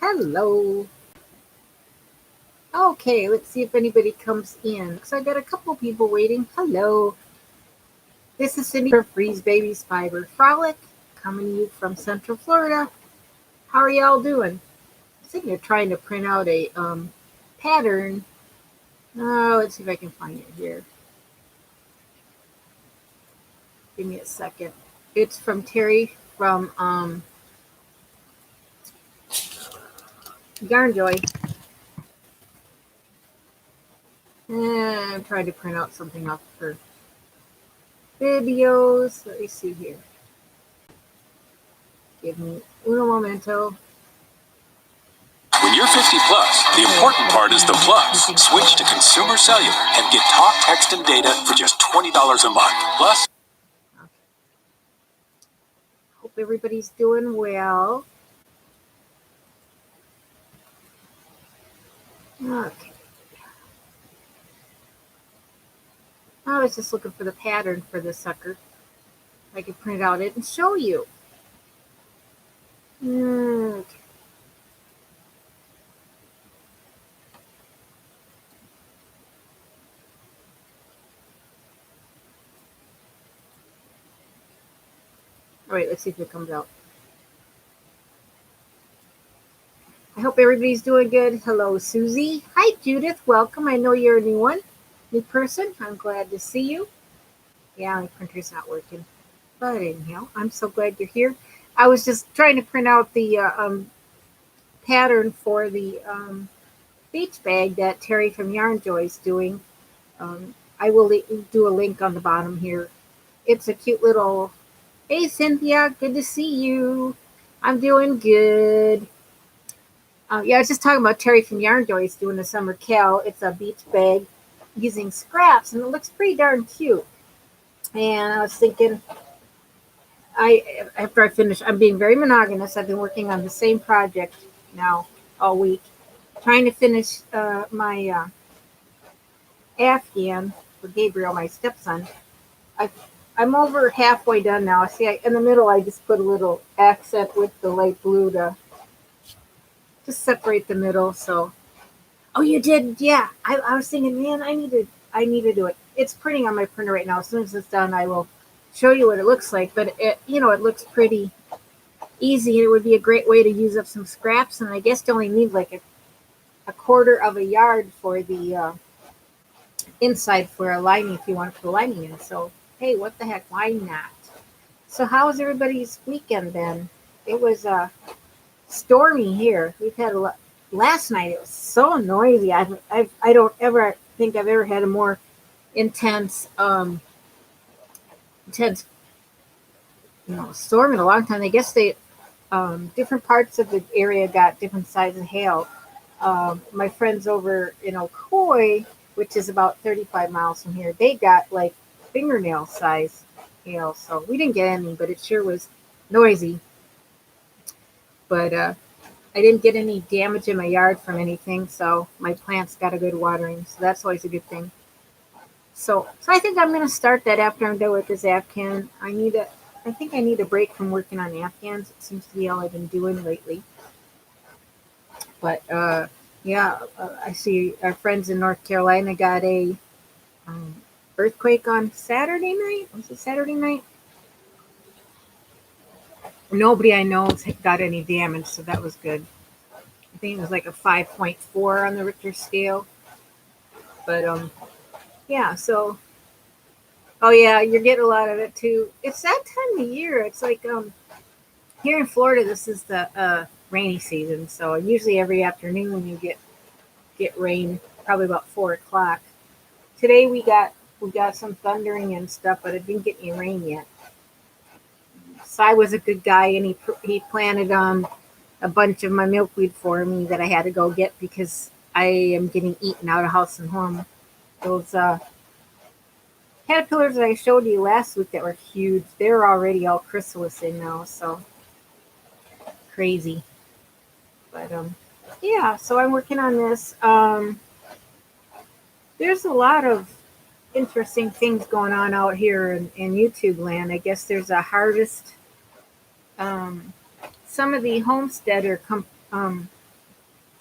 Hello. Okay, let's see if anybody comes in. So I got a couple people waiting. Hello. This is Cindy from Freeze Babies Fiber Frolic, coming to you from Central Florida. How are y'all doing? I'm sitting here trying to print out a pattern. Oh, let's see if I can find it here. Give me a second. It's from Terry from Yarn Joy. I'm trying to print out something off her videos. Let me see here. Give me uno momento. When you're 50 plus, the important part is the plus. Switch to Consumer Cellular and get talk, text, and data for just $20 a month. Plus, Okay. Hope everybody's doing well. Okay. I was just looking for the pattern for this sucker. I could print out it and show you. Okay. All right, let's see if it comes out. I hope everybody's doing good. Hello, Susie. Hi, Judith. Welcome. I know you're a new one, new person. I'm glad to see you. Yeah, my printer's not working. But anyhow, I'm so glad you're here. I was just trying to print out the pattern for the beach bag that Terry from Yarn Joy is doing. I will do a link on the bottom here. It's a cute little, hey Cynthia, good to see you. I'm doing good. Yeah, I was just talking about Terry from Yarn Joy is doing a summer cal. It's a beach bag using scraps, and it looks pretty darn cute. And I was thinking, after I finish, I'm being very monogamous. I've been working on the same project now all week, trying to finish my Afghan for Gabriel, my stepson. I, I'm over halfway done now. See, in the middle, I just put a little accent with the light blue to just separate the middle. So, oh, you did? Yeah. I was thinking, man, I need to do it. It's printing on my printer right now. As soon as it's done, I will show you what it looks like. But it looks pretty easy. It would be a great way to use up some scraps. And I guess you only need like a quarter of a yard for the inside for a lining if you want to put a lining in. So, hey, what the heck? Why not? So, how was everybody's weekend then? It was stormy here. We've had a lot. Last night it was so noisy. I don't ever think I've ever had a more intense intense storm in a long time. I guess they different parts of the area got different sizes of hail. My friends over in Ocoee, which is about 35 miles from here, they got like fingernail size hail. So we didn't get any, but it sure was noisy. But I didn't get any damage in my yard from anything, so my plants got a good watering. So that's always a good thing. So I think I'm gonna start that after I'm done with this Afghan. I think I need a break from working on Afghans. It seems to be all I've been doing lately. But yeah, I see our friends in North Carolina got a um, earthquake on Saturday night. Was it Saturday night? Nobody I know has got any damage, so that was good. I think it was like a 5.4 on the Richter scale. But yeah. So oh yeah, you're getting a lot of it too. It's that time of year. It's like here in Florida, this is the rainy season. So usually every afternoon you get rain, probably about 4 o'clock. Today we got some thundering and stuff, but it didn't get any rain yet. Cy was a good guy, and he planted a bunch of my milkweed for me that I had to go get because I am getting eaten out of house and home. Those caterpillars that I showed you last week that were huge, they're already all chrysalising now, so crazy. But yeah, so I'm working on this. There's a lot of interesting things going on out here in YouTube land. I guess there's a harvest. Um, some of the homesteader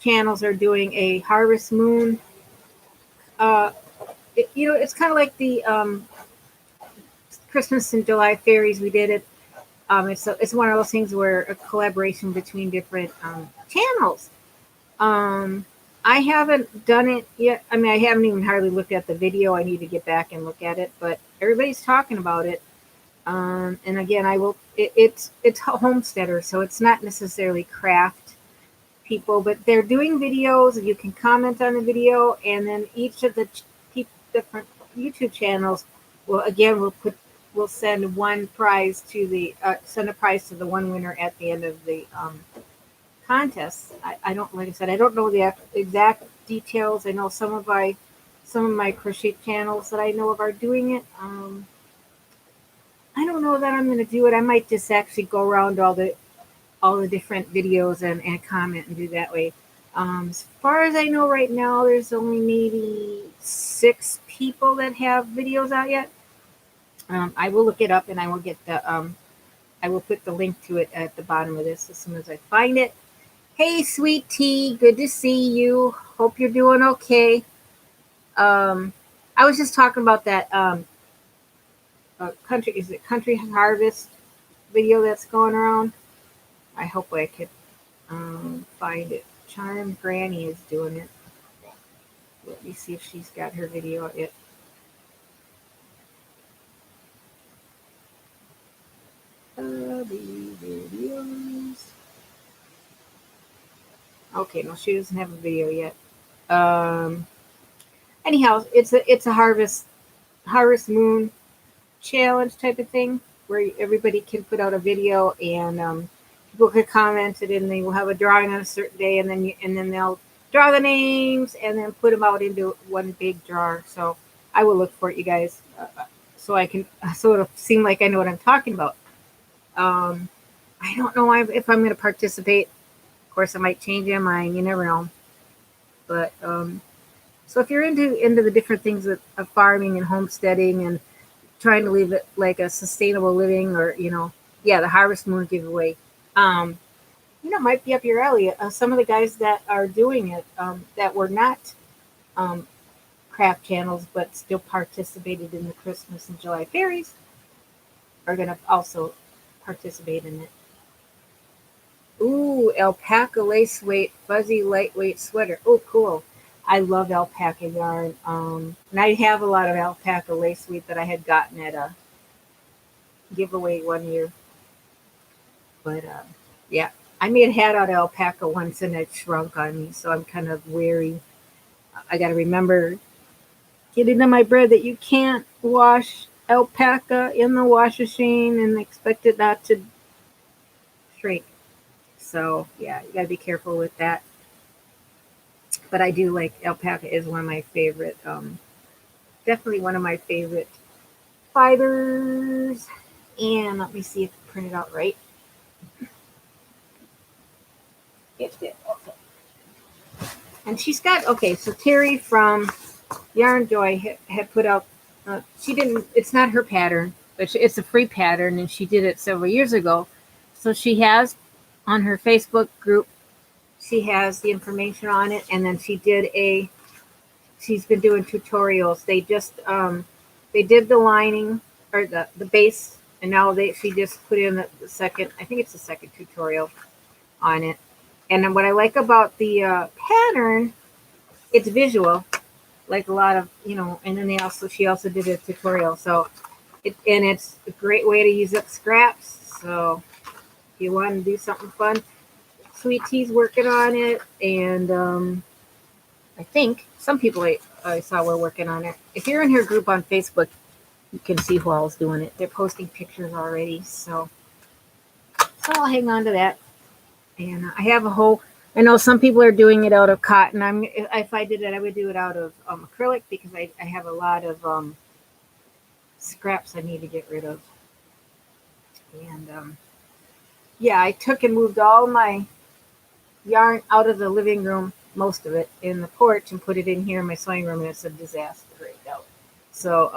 channels are doing a Harvest Moon. Uh, it's kind of like the Christmas and July fairies. We did it. It's one of those things where a collaboration between different channels. Um, I haven't done it yet. I mean, I haven't even hardly looked at the video. I need to get back and look at it, but everybody's talking about it. And again, I will. It's homesteader, so it's not necessarily craft people, but they're doing videos. You can comment on the video, and then each of the different YouTube channels will send one prize to the send a prize to the one winner at the end of the contest. I don't, like I said, I don't know the exact details. I know some of my crochet channels that I know of are doing it. I don't know that I'm going to do it. I might just actually go around all the different videos and comment and do that way. As far as I know right now, there's only maybe 6 people that have videos out yet. I will look it up and I will get I will put the link to it at the bottom of this as soon as I find it. Hey, sweet tea, good to see you. Hope you're doing okay. I was just talking about that Country Harvest video that's going around. I hope I could find it. Charm Granny is doing it. Let me see if she's got her video out yet. Videos. Okay, no, she doesn't have a video yet. Anyhow, it's a Harvest Moon challenge type of thing where everybody can put out a video and people can comment it, and they will have a drawing on a certain day, and then they'll draw the names and then put them out into one big jar. So I will look for it, you guys, so I can so it'll seem like I know what I'm talking about. I don't know if I'm going to participate. Of course, I might change my mind. You never know. But so if you're into the different things of farming and homesteading and trying to live it like a sustainable living, or the Harvest Moon giveaway, might be up your alley. Some of the guys that are doing it that were not craft channels but still participated in the Christmas and July fairies are going to also participate in it. Ooh, alpaca lace weight, fuzzy lightweight sweater. Oh, cool. I love alpaca yarn. And I have a lot of alpaca lace weight that I had gotten at a giveaway one year. But yeah, I made a hat out of alpaca once and it shrunk on me, so I'm kind of wary. I got to remember, get into my bread that you can't wash alpaca in the wash machine and expect it not to shrink. So yeah, you got to be careful with that. But I do like alpaca is one of my favorite, definitely one of my favorite fibers. And let me see if I print it out right. It did. Okay. And she's got, okay, so Terry from Yarn Joy had put out, she didn't, it's not her pattern, but it's a free pattern, and she did it several years ago. So she has on her Facebook group, she has the information on it, and then she's been doing tutorials. They just they did the lining or the base, and now she just put in the second, I think it's the second tutorial on it. And then what I like about the pattern, it's visual, like a lot of, and then she also did a tutorial. So it's a great way to use up scraps. So if you want to do something fun, Sweet Tea's working on it, and I think some people I saw were working on it. If you're in her group on Facebook, you can see who else is doing it. They're posting pictures already, so I'll hang on to that. And I have I know some people are doing it out of cotton. If I did it, I would do it out of acrylic, because I have a lot of scraps I need to get rid of. And yeah, I took and moved all my yarn out of the living room, most of it, in the porch, and put it in here in my sewing room, and it's a disaster right now. So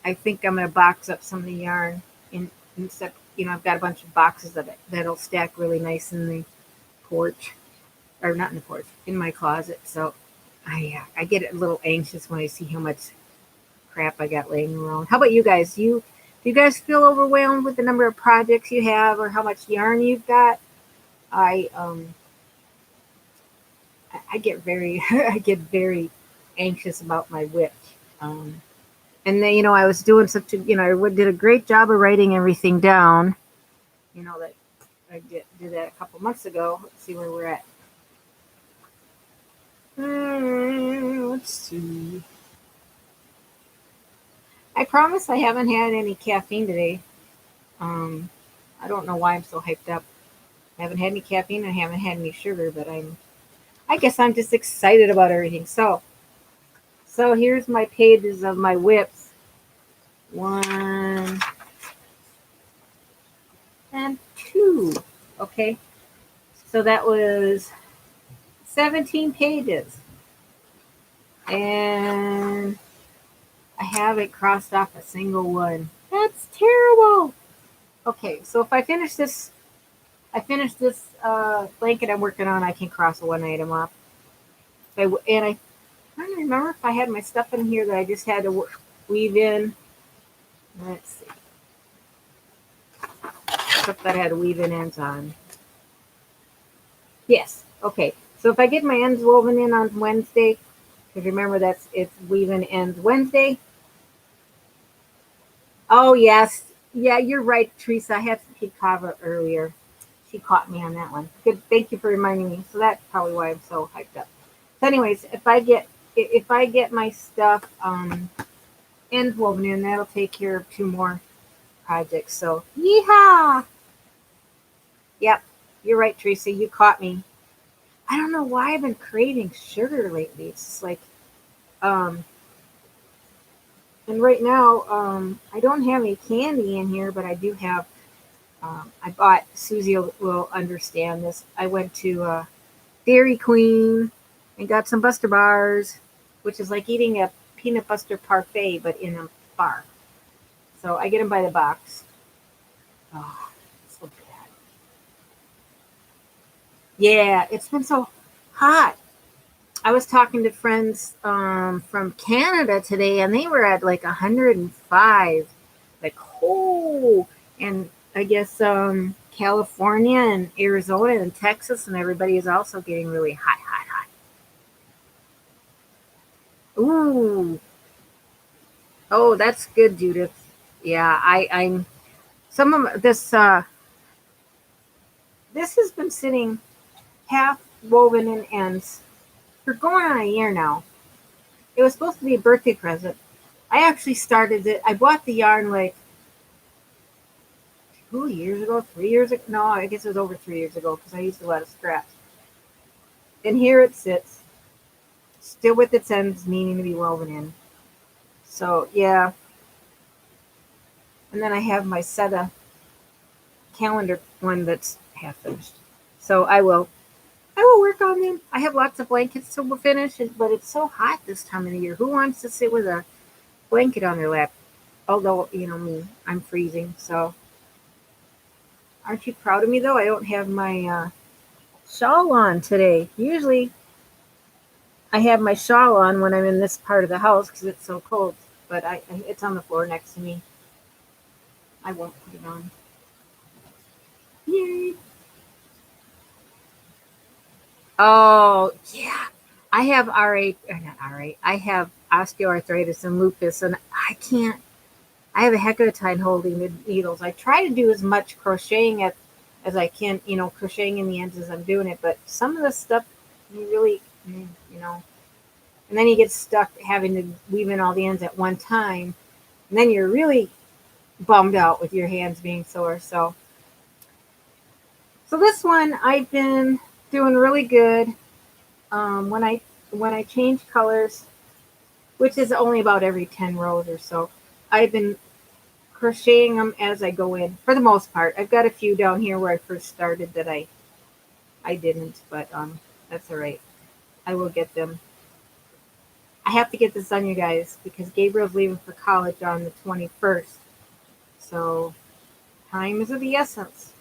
I think I'm going to box up some of the yarn instead. I've got a bunch of boxes that'll stack really nice in the porch. or not in the porch, in my closet. So I get a little anxious when I see how much crap I got laying around. How about you guys? Do you guys feel overwhelmed with the number of projects you have or how much yarn you've got? I I get very I get very anxious about my whip. Um, and then I was doing such a I did a great job of writing everything down. That I did that a couple months ago. Let's see where we're at. Let's see. I promise I haven't had any caffeine today. Um, I don't know why I'm so hyped up. I haven't had any caffeine. I haven't had any sugar, but I guess I'm just excited about everything. So here's my pages of my whips. 1 and 2. Okay. So that was 17 pages. And I haven't crossed off a single one. That's terrible. Okay, so if I finish this blanket I'm working on, I can cross one item off. I don't remember if I had my stuff in here that I just had to weave in. Let's see. Stuff that I had to weave in ends on. Yes. Okay. So if I get my ends woven in on Wednesday, because remember it's weaving ends Wednesday. Oh yes. Yeah, you're right, Teresa. I had some Kava earlier. She caught me on that one. Good. Thank you for reminding me. So that's probably why I'm so hyped up. So anyways, if I get my stuff ends woven in, that'll take care of 2 more projects. So yeehaw! Yep, you're right, Teresa. You caught me. I don't know why I've been craving sugar lately. It's just like, um, and right now, I don't have any candy in here, but I do have. I bought. Susie will understand this. I went to Dairy Queen and got some Buster bars, which is like eating a peanut butter parfait, but in a bar. So I get them by the box. Oh, so bad. Yeah, it's been so hot. I was talking to friends from Canada today, and they were at like 105. Like, oh, and I guess California and Arizona and Texas and everybody is also getting really hot, hot, hot. Ooh, oh, that's good, Judith. Yeah, I'm some of this has been sitting half woven in ends for going on a year now. It was supposed to be a birthday present. I actually started it. I bought the yarn like 2 years ago, 3 years ago. No, I guess it was over 3 years ago because I used a lot of scraps. And here it sits, still with its ends needing to be woven in. So yeah. And then I have my Seta calendar one that's half finished. So I will work on them. I have lots of blankets to finish, but it's so hot this time of the year. Who wants to sit with a blanket on their lap? Although, me, I'm freezing. So, aren't you proud of me though? I don't have my shawl on today. Usually, I have my shawl on when I'm in this part of the house because it's so cold. But it's on the floor next to me. I won't put it on. Yay! Oh yeah, I have not RA. I have osteoarthritis and lupus, and I can't. I have a heck of a time holding the needles. I try to do as much crocheting as I can, crocheting in the ends as I'm doing it. But some of the stuff you really, and then you get stuck having to weave in all the ends at one time, and then you're really bummed out with your hands being sore. So this one I've been doing really good. When I change colors, which is only about every 10 rows or so, I've been crocheting them as I go in for the most part. I've got a few down here where I first started that I didn't, but that's all right. I will get them. I have to get this done, you guys, because Gabriel's leaving for college on the 21st. So time is of the essence.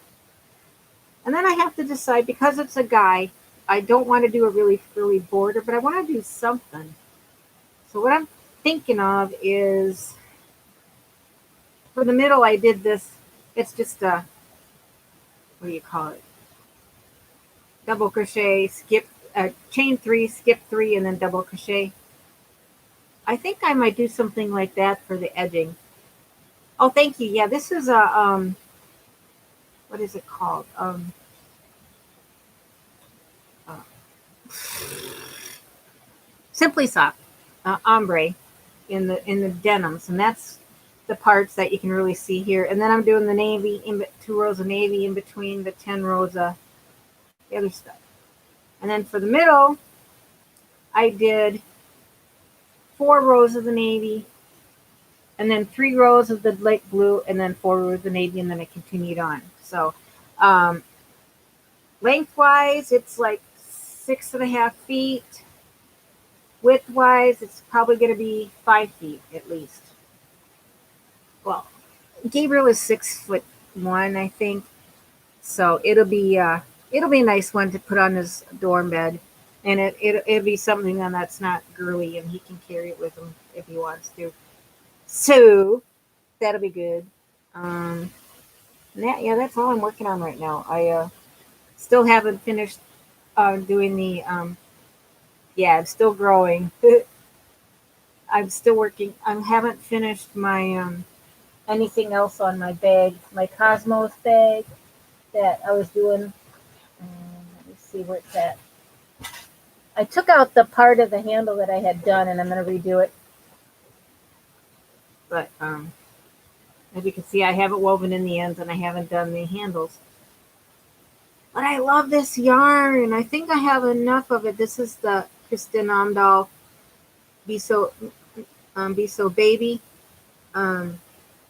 And then I have to decide because it's a guy. I don't want to do a really frilly border, but I want to do something. So what I'm thinking of is for the middle, I did this. It's just a, what do you call it? Double crochet, skip, chain three, skip three, and then double crochet. I think I might do something like that for the edging. Oh, thank you. Yeah, this is a what is it called? Uh, Simply Soft ombre in the denims, and that's the parts that you can really see here. And then I'm doing the navy in 2 rows of navy in between the 10 rows of the other stuff. And then for the middle, I did 4 rows of the navy, and then 3 rows of the light blue, and then 4 rows of the navy, and then I continued on. So um, lengthwise, it's like 6.5 feet. Widthwise, it's probably going to be 5 feet at least. Well, Gabriel is 6'1", I think, so it'll be a nice one to put on his dorm bed, and it'll be something then that's not girly, and he can carry it with him if he wants to. So that'll be good. Um, yeah, that's all I'm working on right now. I still haven't finished doing the yeah, I'm still growing. I'm still working. I haven't finished my anything else on my bag, my Cosmos bag that I was doing. Let me see where it's at. I took out the part of the handle that I had done, and I'm going to redo it. But as you can see, I haven't woven in the ends, and I haven't done the handles. But I love this yarn. I think I have enough of it. This is the Kristen Amdahl Be So Baby.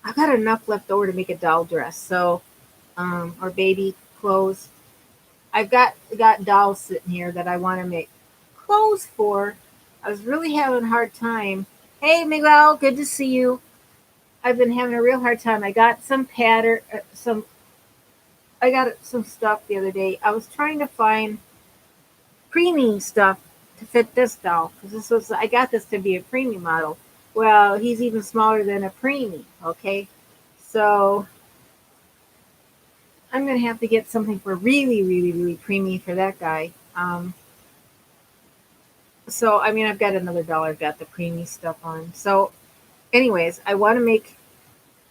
I got enough left over to make a doll dress, so or baby clothes. I've got dolls sitting here that I want to make clothes for. I was really having a hard time. Hey, Miguel, good to see you. I've been having a real hard time. I got some pattern, I got some stuff the other day. I was trying to find preemie stuff to fit this doll because I got this to be a preemie model. Well, he's even smaller than a preemie. Okay, so I'm gonna have to get something for really, really, really preemie for that guy. So I mean, I've got another doll. I've got the preemie stuff on. So, anyways, I want to make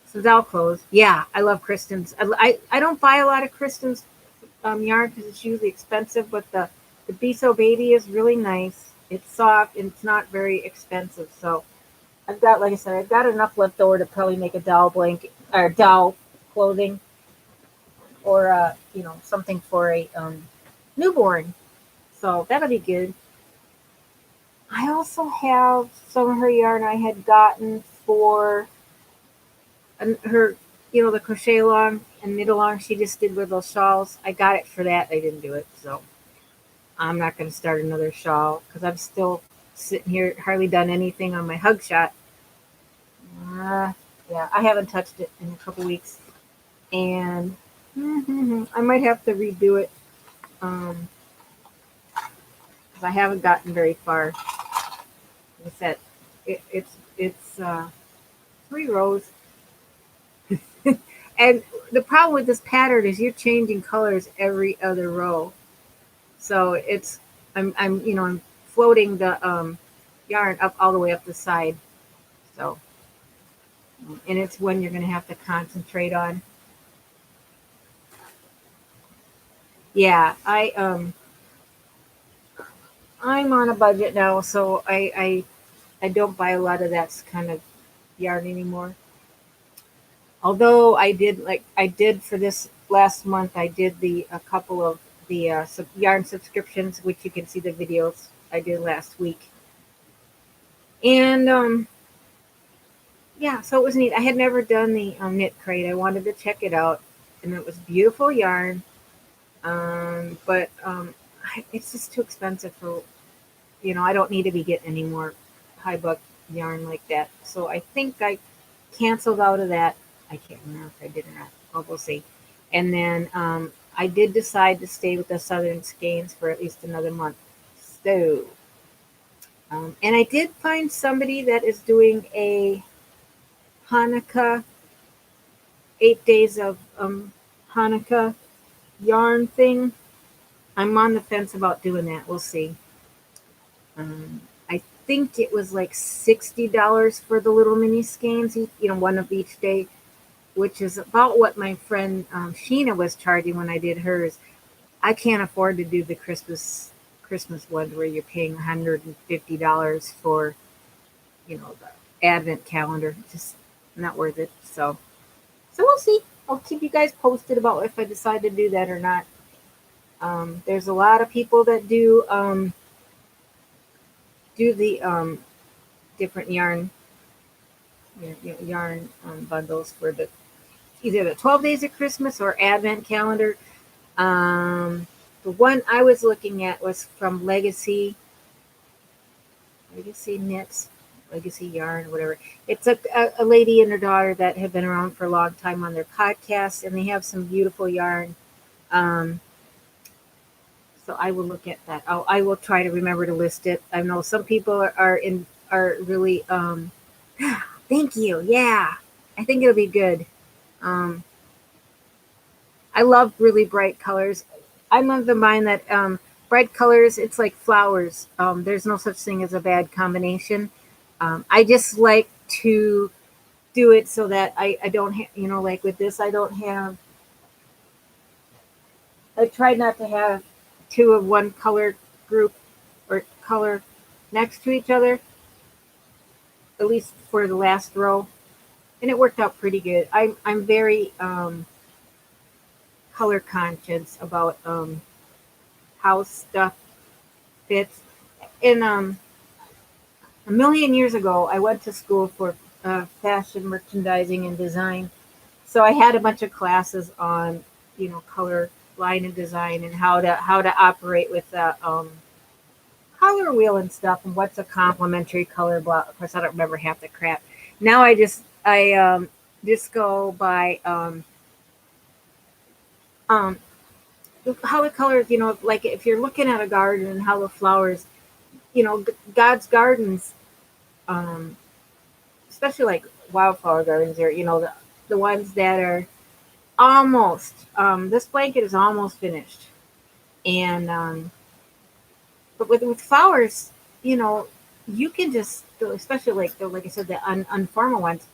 some doll clothes. Yeah, I love Kristen's. I don't buy a lot of Kristen's yarn because it's usually expensive, but the Be So Baby is really nice. It's soft and it's not very expensive. So I've got, like I said, I've got enough left over to probably make a doll blanket or doll clothing, or something for a newborn. So that'll be good. I also have some of her yarn I had gotten for her, the crochet along and knit along she just did with those shawls. I got it for that. I didn't do it, so I'm not going to start another shawl because I'm still sitting here, hardly done anything on my hug shot. Yeah, I haven't touched it in a couple weeks, and I might have to redo it because I haven't gotten very far. Like I said, it's 3 rows, and the problem with this pattern is you're changing colors every other row. So I'm floating the yarn up all the way up the side. So, and it's one you're going to have to concentrate on. Yeah, I'm on a budget now, so I don't buy a lot of that kind of yarn anymore. Although I did for this last month, I did a couple of the yarn subscriptions, which you can see the videos I did last week. And yeah, so it was neat. I had never done the knit crate. I wanted to check it out, and it was beautiful yarn. But it's just too expensive for, I don't need to be getting any more high buck yarn like that. So I think I canceled out of that. I can't remember if I did or not. We'll see. And then I did decide to stay with the Southern Skeins for at least another month. So, and I did find somebody that is doing a Hanukkah, 8 days of Hanukkah yarn thing. I'm on the fence about doing that. We'll see. I think it was like $60 for the little mini skeins, one of each day, which is about what my friend Sheena was charging when I did hers. I can't afford to do the Christmas one where you're paying $150 for the Advent calendar. Just not worth it. So we'll see. I'll keep you guys posted about if I decide to do that or not. There's a lot of people that do the different yarn bundles for the either the 12 days of Christmas or Advent calendar. The one I was looking at was from Legacy Knits, Legacy Yarn, whatever. It's a lady and her daughter that have been around for a long time on their podcast, and they have some beautiful yarn. Um, so I will look at that. I will try to remember to list it. I know some people are really thank you. Yeah, I think it'll be good. Um, I love really bright colors. I'm of the mind that bright colors, it's like flowers. There's no such thing as a bad combination. I just like to do it so that I don't have, like with this, I try not to have two of one color group or color next to each other, at least for the last row. And it worked out pretty good. I'm very color conscious about how stuff fits. And a million years ago, I went to school for fashion merchandising and design. So I had a bunch of classes on, color line and design and how to operate with the color wheel and stuff and what's a complementary color. Blah. Of course, I don't remember half the crap. Now I just go by um, how the colors. Like if you're looking at a garden and how the flowers, God's gardens, um, especially like wildflower gardens, or the ones that are almost. This blanket is almost finished, and but with flowers, you know, you can just, especially like I said, the unformal ones.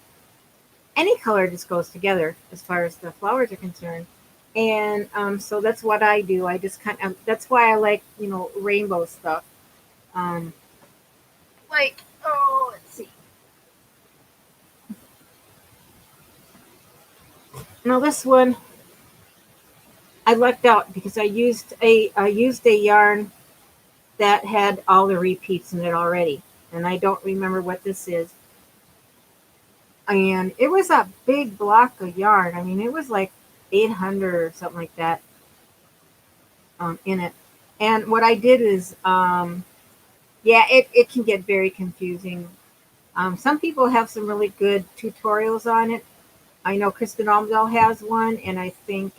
Any color just goes together as far as the flowers are concerned. And so that's what I do. I just that's why I like, rainbow stuff. Um, let's see. Now this one I lucked out because I used a yarn that had all the repeats in it already, and I don't remember what this is. And it was a big block of yarn. I mean, it was like 800 or something like that in it. And what I did is, yeah, it can get very confusing. Some people have some really good tutorials on it. I know Kristen Almdell has one, and I think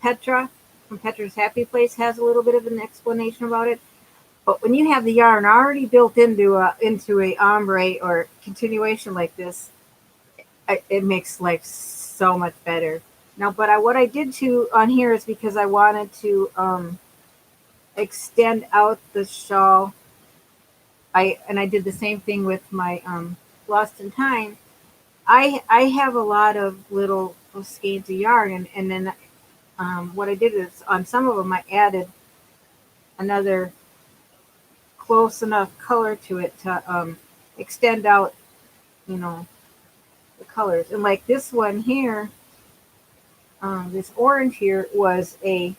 Petra from Petra's Happy Place has a little bit of an explanation about it. But when you have the yarn already built into a ombre or continuation like this, it makes life so much better. Now, but what I did too on here is because I wanted to extend out the shawl. I did the same thing with my Lost in Time. I have a lot of little skeins of yarn, and then what I did is on some of them I added another close enough color to it to extend out, you know, the colors. And like this one here, this orange here was a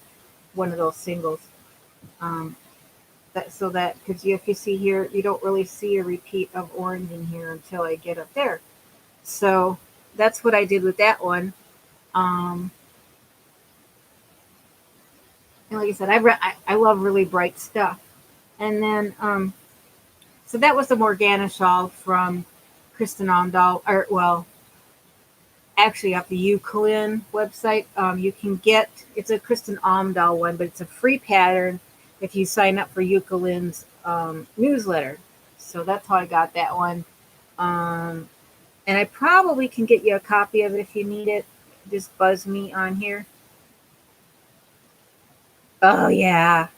one of those singles. Um, that because if you see here, you don't really see a repeat of orange in here until I get up there. So that's what I did with that one. Um, and like I said, I love really bright stuff. And then so that was the Morgana shawl from Kristen Ondal, or well, actually off the Euclid website. You can get, it's a Kristen Almdahl one, but it's a free pattern if you sign up for Euclid's newsletter. So that's how I got that one. Um, and I probably can get you a copy of it if you need it. Just buzz me on here. Oh yeah.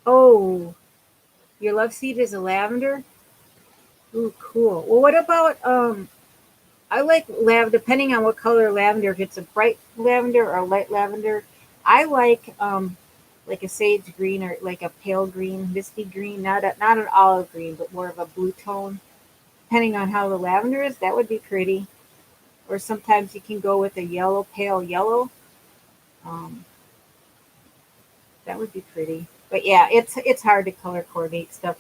Oh, your love seat is a lavender. Ooh, cool. Well, what about I like depending on what color lavender. If it's a bright lavender or a light lavender, I like a sage green or like a pale green, misty green, not an olive green, but more of a blue tone. Depending on how the lavender is, that would be pretty. Or sometimes you can go with a yellow, pale yellow. Um, that would be pretty. But yeah, it's hard to color coordinate stuff.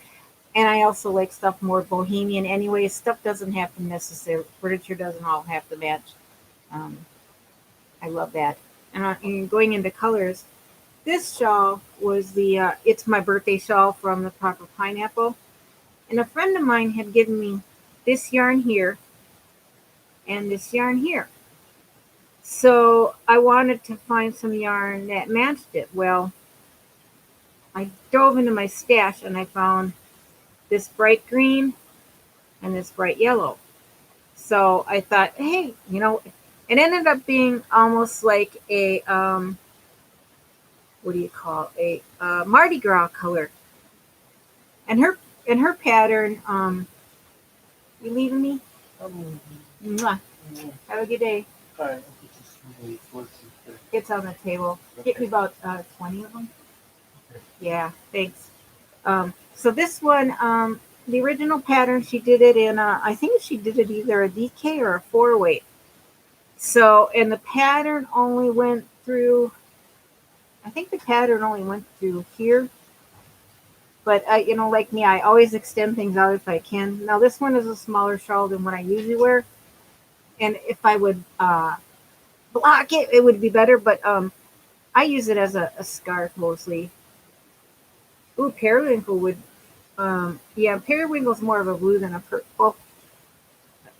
And I also like stuff more bohemian anyway. Stuff doesn't have to necessarily, furniture doesn't all have to match. Um, I love that. And going into colors, this shawl was it's my birthday shawl from the Proper Pineapple. And a friend of mine had given me this yarn here and this yarn here. So I wanted to find some yarn that matched it. Well, I dove into my stash and I found this bright green and this bright yellow. So I thought, hey, it ended up being almost like a what do you call Mardi Gras color. And her pattern. You leaving me? Mwah. Have a good day. It's on the table. Get me about 20 of them. Yeah, thanks. So this one, the original pattern, she did it in I think she did it either a DK or a 4-weight. So, and the pattern only went through, I think the pattern only went through here. But, like me, I always extend things out if I can. Now, this one is a smaller shawl than what I usually wear. And if I would block it, it would be better. But I use it as a scarf mostly. Ooh, periwinkle would, yeah, periwinkle's more of a blue than a purple.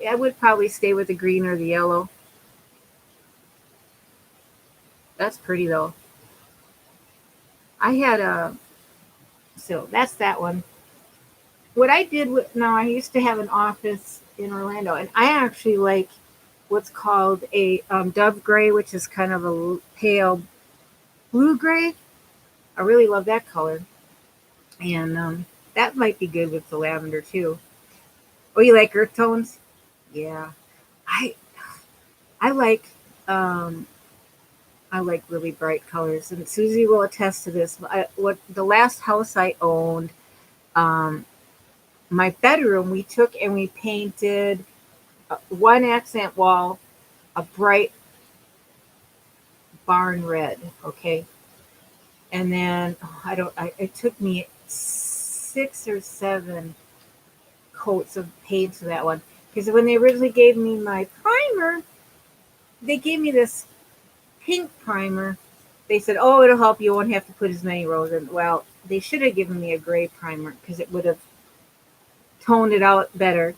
I would probably stay with the green or the yellow. That's pretty though. I had so that's that one. What I did with, now I used to have an office in Orlando, and I actually like what's called a dove gray, which is kind of a pale blue gray. I really love that color, and that might be good with the lavender too. Oh, you like earth tones? Yeah, I I like um, I like really bright colors, and Susie will attest to this. What the last house I owned, um, my bedroom, we took and we painted one accent wall a bright barn red. Okay, and then I don't. It took me 6 or 7 coats of paint to that one because when they originally gave me my primer, they gave me this pink primer. They said, "Oh, it'll help. You won't have to put as many rows in." Well, they should have given me a gray primer because it would have toned it out better.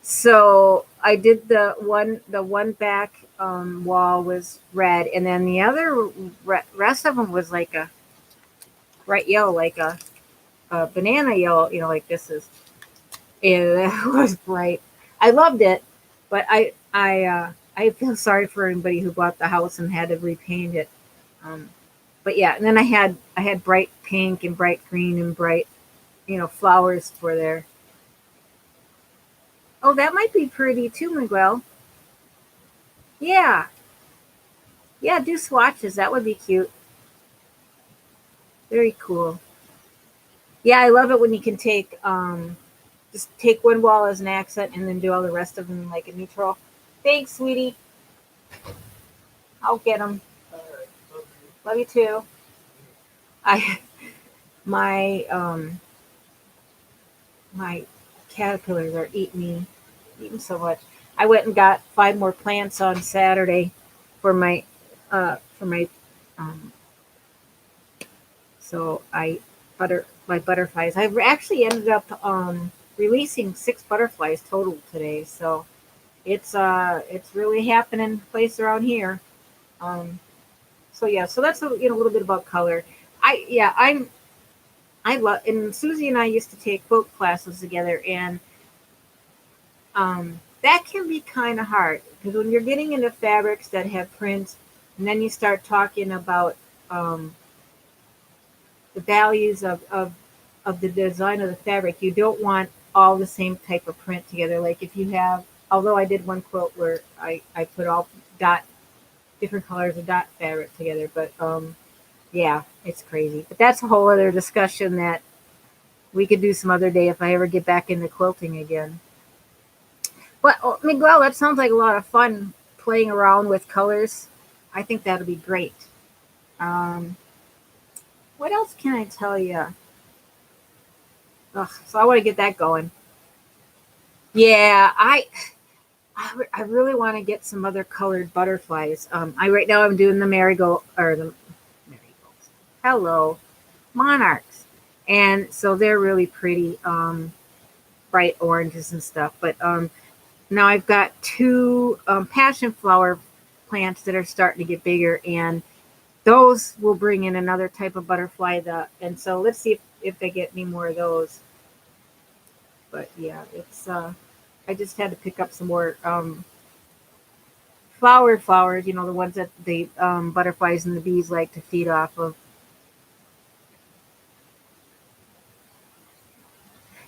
So I did the one back wall was red, and then the other rest of them was like a bright yellow, like a banana yellow, like this is. And that was bright. I loved it, but I feel sorry for anybody who bought the house and had to repaint it. Um, but yeah, and then I had bright pink and bright green and bright flowers for there. Oh, that might be pretty too, Miguel. Yeah, yeah, do swatches. That would be cute. Very cool. Yeah, I love it when you can take just take one wall as an accent and then do all the rest of them like a neutral. Thanks, sweetie. I'll get them. Love you too. I my my caterpillars are eating so much. I went and got 5 more plants on Saturday for my um so I butter my butterflies. I've actually ended up releasing 6 butterflies total today. So It's really happening place around here. So yeah, so that's a little bit about color. I love, and Susie and I used to take quilt classes together, and that can be kind of hard because when you're getting into fabrics that have prints, and then you start talking about um, the values of the design of the fabric, you don't want all the same type of print together. Like if you have, although I did one quilt where I put all dot different colors of dot fabric together, but yeah, it's crazy. But that's a whole other discussion that we could do some other day if I ever get back into quilting again. But oh, Miguel, that sounds like a lot of fun playing around with colors. I think that'll be great. Um, what else can I tell you? Ugh, so I want to get that going. Yeah, I really want to get some other colored butterflies. I right now I'm doing the marigold or the marigolds. Hello, monarchs, and so they're really pretty, bright oranges and stuff. But now I've got two passion flower plants that are starting to get bigger, and those will bring in another type of butterfly. And so let's see if they get any more of those. But yeah, it's I just had to pick up some more flowers. You know, the ones that the butterflies and the bees like to feed off of.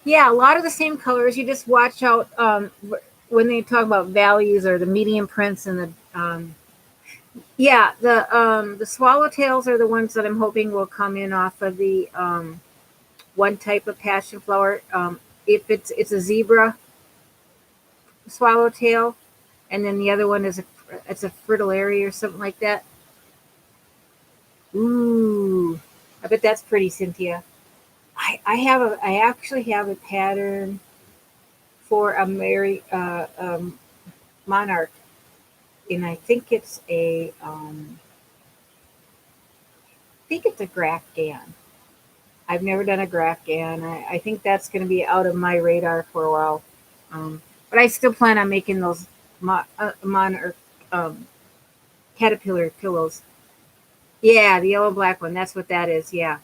Yeah, a lot of the same colors. You just watch out when they talk about values or the medium prints and the yeah, the swallowtails are the ones that I'm hoping will come in off of the one type of passion flower. If it's a zebra swallowtail, and then the other one is it's a fritillary or something like that. Ooh, I bet that's pretty, Cynthia. I actually have a pattern for a monarch, and I think it's a Graf Gan. I've never done a Graf Gan. I think that's going to be out of my radar for a while. But I still plan on making those monarch um, caterpillar pillows. Yeah, the yellow black one. That's what that is. Yeah,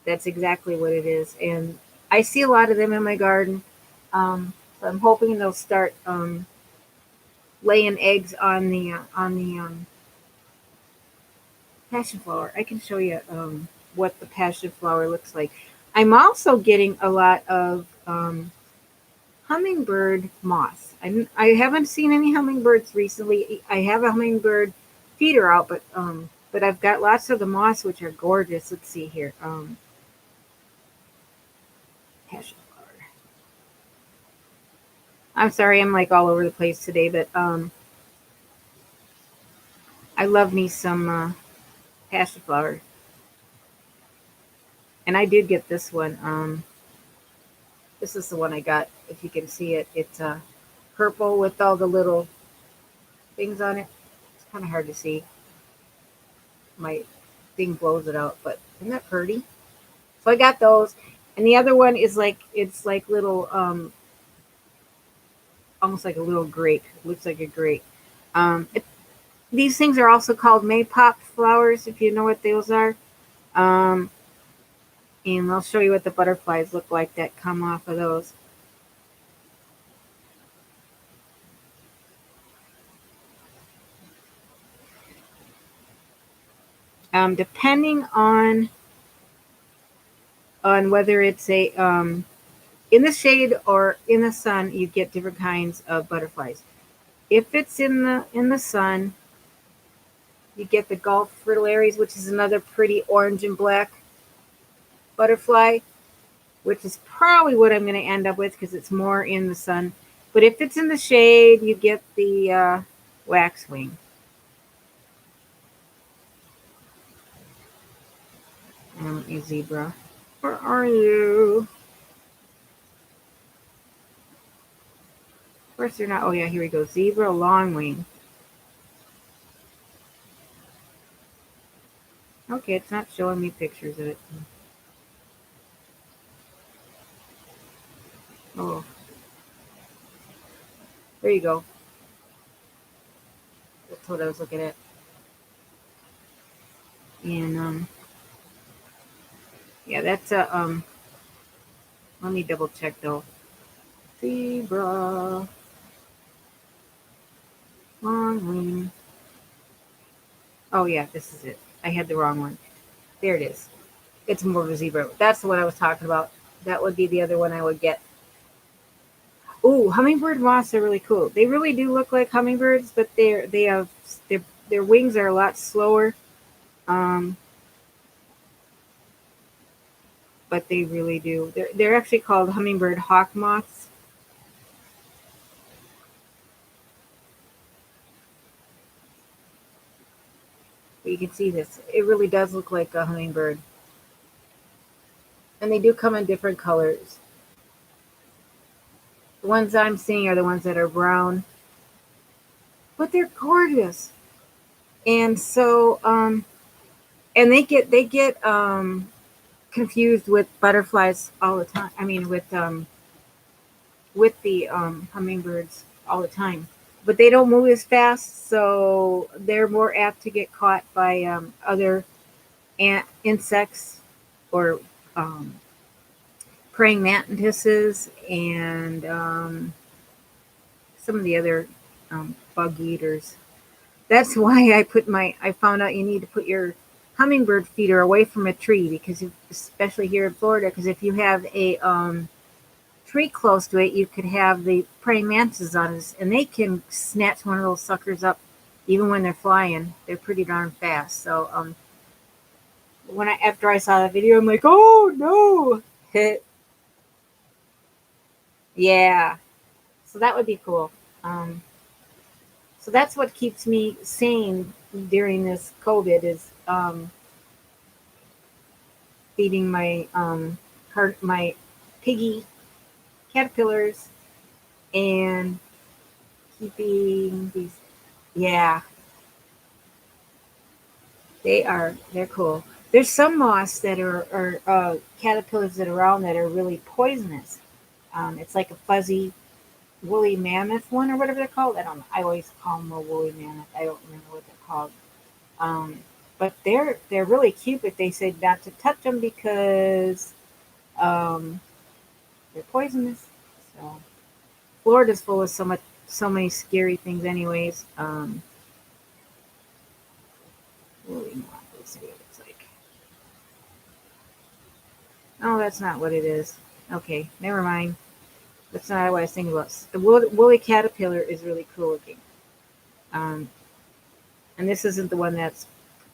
that's exactly what it is. And I see a lot of them in my garden. So I'm hoping they'll start laying eggs on the passion flower. I can show you what the passion flower looks like. I'm also getting a lot of hummingbird moss. I haven't seen any hummingbirds recently. I have a hummingbird feeder out, but I've got lots of the moss, which are gorgeous. Let's see here. Passion flower. I'm sorry, I'm like all over the place today, but I love me some passion flower, and I did get this one. This is the one I got. If you can see it, it's purple with all the little things on it. It's kind of hard to see. My thing blows it out, but isn't that pretty? So I got those, and the other one is like it's like little, almost like a little grape. It looks like a grape. These things are also called maypop flowers, if you know what those are. Um, and I'll show you what the butterflies look like that come off of those. Depending on whether it's a in the shade or in the sun, you get different kinds of butterflies. If it's in the sun, you get the Gulf fritillaries, which is another pretty orange and black butterfly, which is probably what I'm going to end up with because it's more in the sun. But if it's in the shade, you get the waxwing. A zebra. Where are you? Of course they're not. Oh yeah, here we go. Zebra longwing. Okay, it's not showing me pictures of it. Oh, There you go. That's what I was looking at. And yeah, that's a let me double check though. Zebra long wing. Oh yeah, this is it. I had the wrong one. There it is. It's more of a zebra. That's the one I was talking about. That would be the other one I would get. Ooh, hummingbird moths are really cool. They really do look like hummingbirds, but they have their wings are a lot slower. Um, but they really do. They're actually called hummingbird hawk moths. But you can see this. It really does look like a hummingbird, and they do come in different colors. The ones I'm seeing are the ones that are brown, but they're gorgeous. And so, and they get confused with butterflies all the time. I mean, with the hummingbirds all the time. But they don't move as fast, so they're more apt to get caught by other insects or um, praying mantises and some of the other bug eaters. That's why I found out you need to put your hummingbird feeder away from a tree because especially here in Florida, because if you have a tree close to it, you could have the praying mantises on it, and they can snatch one of those suckers up even when they're flying. They're pretty darn fast. So when I after I saw that video, I'm like, oh no, yeah. So that would be cool. Um, so that's what keeps me sane during this COVID is feeding my piggy caterpillars and keeping these. Yeah, they're cool. There's some moths that are caterpillars that are around that are really poisonous. It's like a fuzzy woolly mammoth one or whatever they're called. I don't know. I always call them a woolly mammoth. I don't remember what they're called. Um, but they're really cute. But they say not to touch them because um, they're poisonous. So Florida's full of so many scary things, anyways. Woolly moth. Let's see what it looks like. Oh, that's not what it is. Okay, never mind. That's not what I was thinking about. The woolly caterpillar is really cool looking. Um, and this isn't the one that's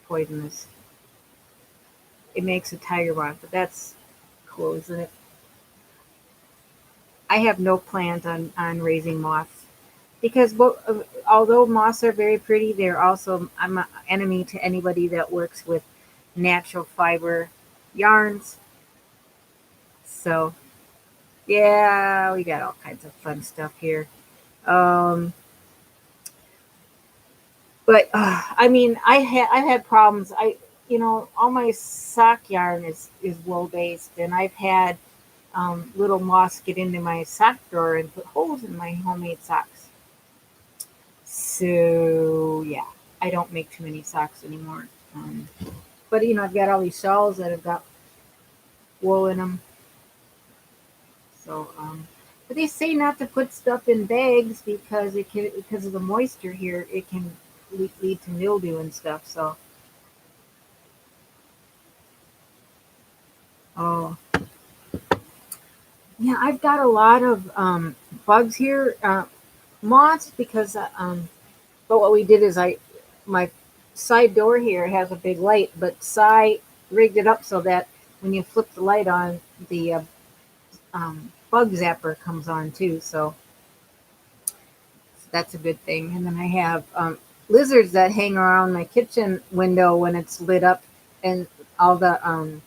poisonous. It makes a tiger moth, but that's cool, isn't it? I have no plans on raising moths because although moths are very pretty, they're also I'm an enemy to anybody that works with natural fiber yarns. So yeah, we got all kinds of fun stuff here. Um, but I mean, I've had problems. All my sock yarn is wool based, and I've had little moths get into my sock drawer and put holes in my homemade socks. So yeah, I don't make too many socks anymore. But I've got all these shawls that have got wool in them. So but they say not to put stuff in bags because of the moisture here. It can lead to mildew and stuff. So oh yeah, I've got a lot of bugs here, moths because but what we did is my side door here has a big light, but Cy rigged it up so that when you flip the light on, the bug zapper comes on too. So that's a good thing. And then I have lizards that hang around my kitchen window when it's lit up, and all the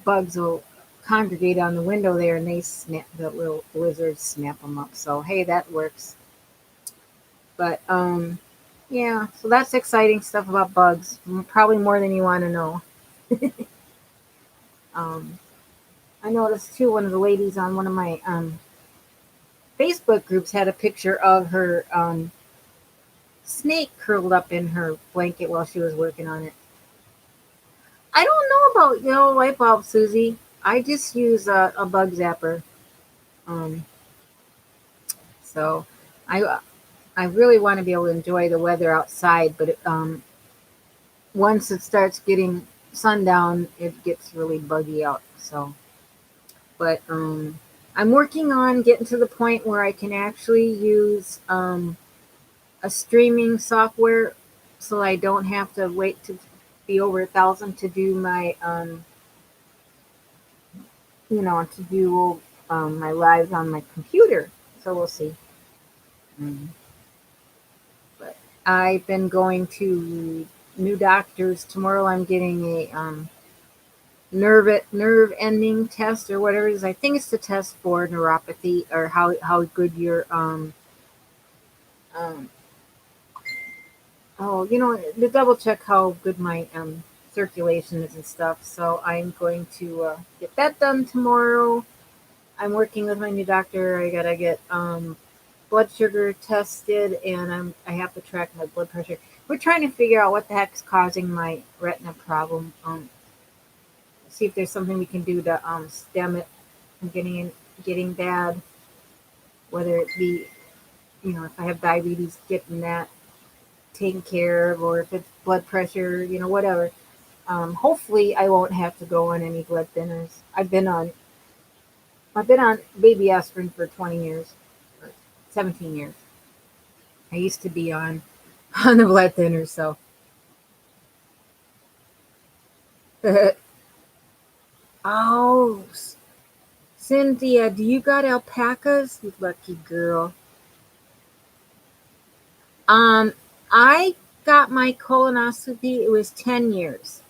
bugs will congregate on the window there, and the little lizards snap them up. So hey, that works. But yeah, so that's exciting stuff about bugs. Probably more than you want to know. Um, I noticed too. One of the ladies on one of my Facebook groups had a picture of her snake curled up in her blanket while she was working on it. I don't know about yellow light bulb, Susie. I just use a bug zapper. Um, so I really want to be able to enjoy the weather outside, but once it starts getting sundown, it gets really buggy out. So, but I'm working on getting to the point where I can actually use a streaming software, so I don't have to wait to be over 1,000 to do my to do my lives on my computer. So we'll see. Mm. But I've been going to new doctors. Tomorrow I'm getting a nerve ending test or whatever it is. I think it's the test for neuropathy, or how good your um to double check how good my circulation is and stuff. So I'm going to get that done tomorrow. I'm working with my new doctor. I gotta get blood sugar tested, and I have to track my blood pressure. We're trying to figure out what the heck's causing my retina problem. See if there's something we can do to stem it from getting bad. Whether it be if I have diabetes, getting that taken care of, or if it's blood pressure, whatever. Hopefully, I won't have to go on any blood thinners. I've been on baby aspirin for 20 years, or 17 years. I used to be on on the blood thinners, so. Oh, Cynthia, do you got alpacas? You lucky girl. Um, I got my colonoscopy. It was 10 years,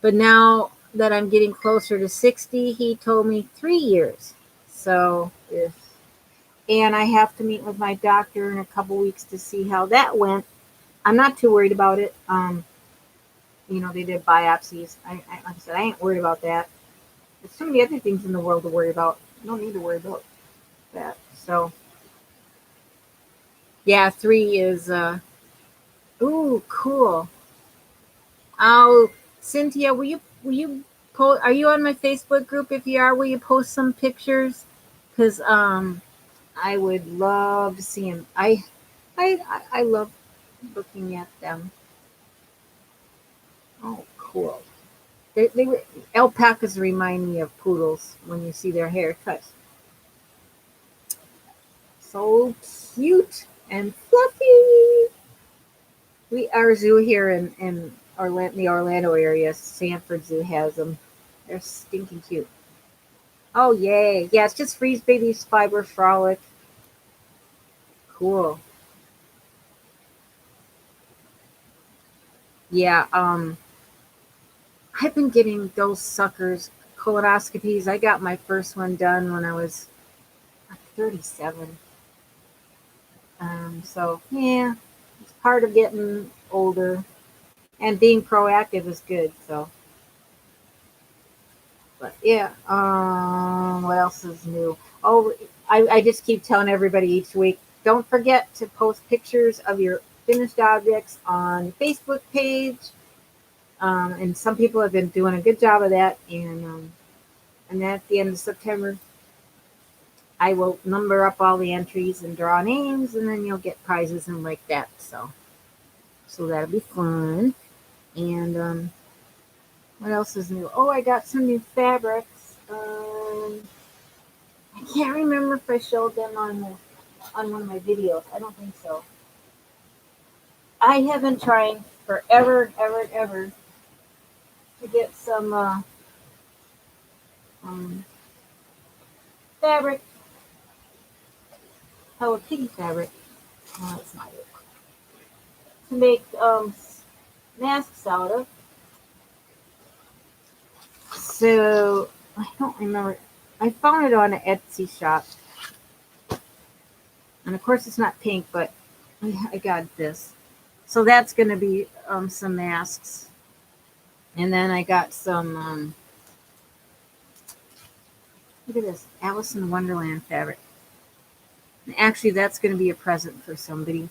but now that I'm getting closer to 60, he told me 3 years. So, yes. And I have to meet with my doctor in a couple weeks to see how that went. I'm not too worried about it. They did biopsies. Like I said, I ain't worried about that. There's so many other things in the world to worry about. You don't need to worry about that. So, yeah, 3 is, ooh, cool. Oh, Cynthia, will you post? Are you on my Facebook group? If you are, will you post some pictures? Because I would love to see them. I love looking at them. Oh, cool. Alpacas remind me of poodles when you see their haircuts. So cute and fluffy. Our zoo here in the Orlando area, Sanford Zoo, has them. They're stinking cute. Oh yay! Yeah, it's just Freeze Baby's Fiber Frolic. Cool. Yeah. I've been getting those suckers colonoscopies. I got my first one done when I was 37. So yeah, it's part of getting older, and being proactive is good. So, but yeah. What else is new? Oh, I just keep telling everybody each week. Don't forget to post pictures of your finished objects on Facebook page. And some people have been doing a good job of that. And then at the end of September, I will number up all the entries and draw names, and then you'll get prizes and like that. So that'll be fun. And what else is new? Oh, I got some new fabrics. I can't remember if I showed them on one of my videos. I don't think so. I have been trying forever, ever, ever to get some um, fabric, Hello Kitty fabric. No, that's not it. To make masks out of. So I don't remember. I found it on an Etsy shop, and of course it's not pink, but I got this. So that's going to be some masks, and then I got some. Look at this, Alice in Wonderland fabric. And actually, that's going to be a present for somebody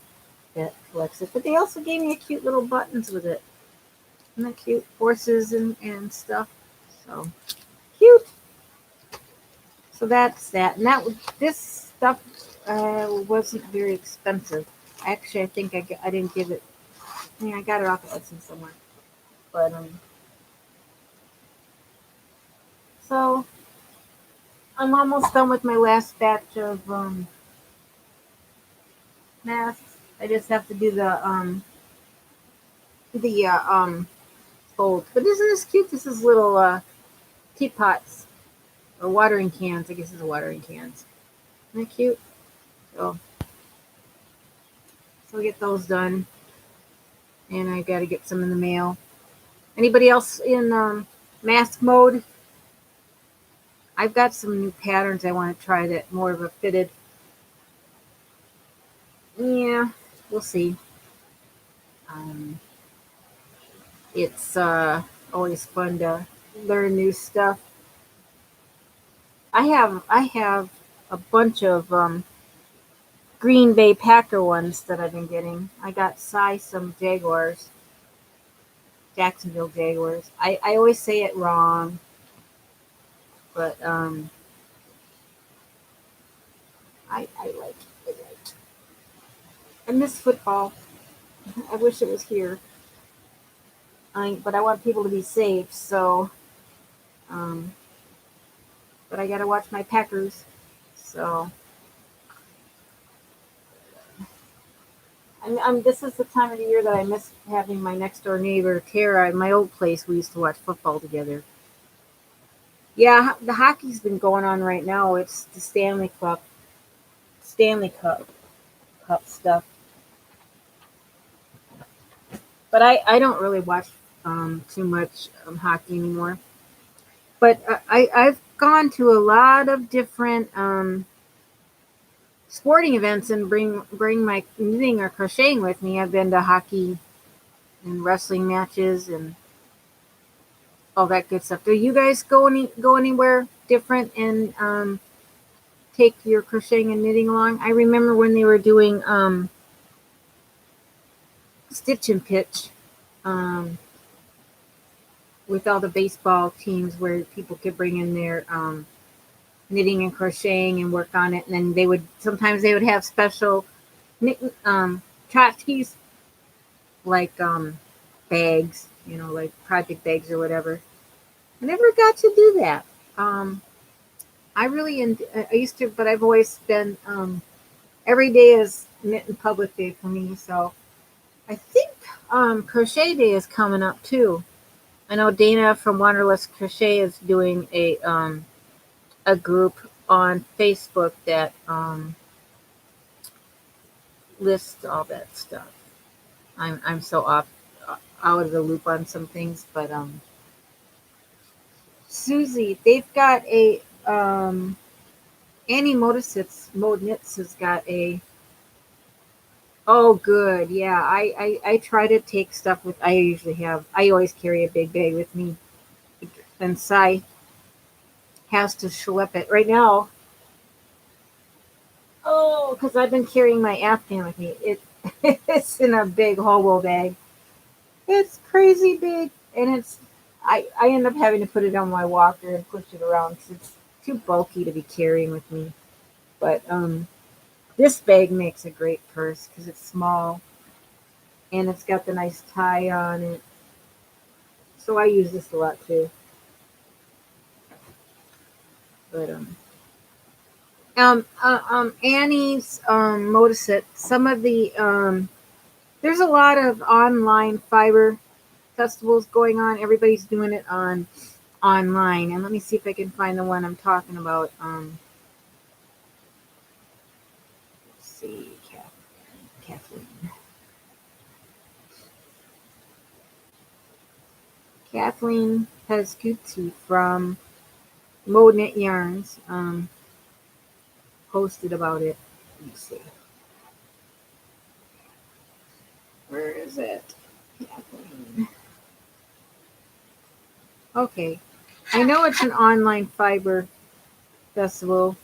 that collects it. But they also gave me a cute little buttons with it. Isn't that cute? Horses and stuff. So cute. So that's that. And this stuff wasn't very expensive. Actually, I think I didn't give it. I got it off of Etsy somewhere. But so I'm almost done with my last batch of masks. I just have to do the fold. But isn't this cute? This is little teapots or watering cans. I guess it's watering cans. Isn't that cute? So we get those done, and I got to get some in the mail. Anybody else in mask mode? I've got some new patterns I want to try that more of a fitted. Yeah, we'll see. Um, it's always fun to learn new stuff. I have a bunch of Green Bay Packer ones that I've been getting. I got some Jaguars, Jacksonville Jaguars. I always say it wrong, but I like it. I miss football. I wish it was here. But I want people to be safe, so um, but I gotta watch my Packers. So this is the time of the year that I miss having my next door neighbor Tara. In my old place, we used to watch football together. Yeah, the hockey's been going on right now. It's the Stanley Cup stuff. But I don't really watch too much hockey anymore. But I've gone to a lot of different sporting events and bring my knitting or crocheting with me. I've been to hockey and wrestling matches and all that good stuff. Do you guys go anywhere different and take your crocheting and knitting along? I remember when they were doing stitch and pitch um, with all the baseball teams where people could bring in their knitting and crocheting and work on it, and then they would have special knit tchotchkes like bags, like project bags or whatever. I never got to do that. I used to, but I've always been every day is knit and public day for me. So I think crochet day is coming up too. I know Dana from Wanderlust Crochet is doing a group on Facebook that lists all that stuff. I'm so out of the loop on some things, but Susie, they've got a Annie Mode Knits has got a. Oh, good. Yeah, I try to take stuff with. I always carry a big bag with me, and Sai has to schlep it right now. Oh, because I've been carrying my Afghan with me. It's in a big hobo bag. It's crazy big, and I end up having to put it on my walker and push it around because it's too bulky to be carrying with me. But this bag makes a great purse because it's small and it's got the nice tie on it. So I use this a lot too. But Annie's Modaset. Some of the there's a lot of online fiber festivals going on. Everybody's doing it online. And let me see if I can find the one I'm talking about. Let's see, Kathleen. Kathleen Pescucci from Mode Knit Yarns posted about it. Let me see. Where is it? Kathleen. Okay. I know it's an online fiber festival.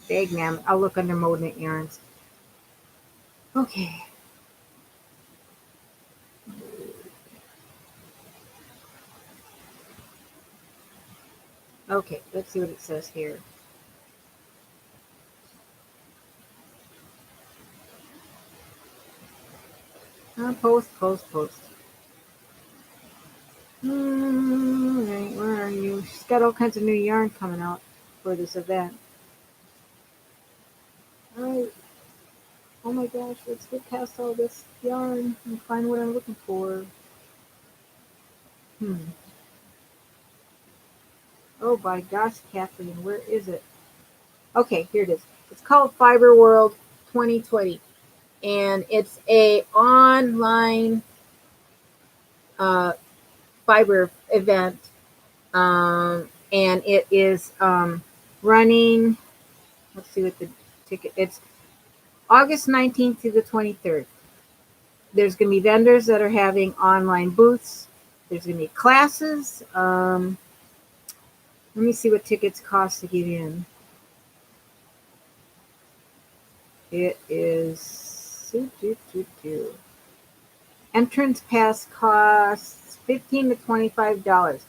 Big man. I'll look under Mode Knit Yarns. Okay. Okay, let's see what it says here. Post. Right, where are you? She's got all kinds of new yarn coming out for this event. Alright. Oh my gosh, let's get past all this yarn and find what I'm looking for. Oh my gosh, Kathleen, where is it? Okay, here it is. It's called Fiber World 2020, and it's a online fiber event, and it is running. Let's see what the ticket. It's August 19th to the 23rd. There's going to be vendors that are having online booths. There's going to be classes. Let me see what tickets cost to get in. It is entrance pass costs $15 to $25.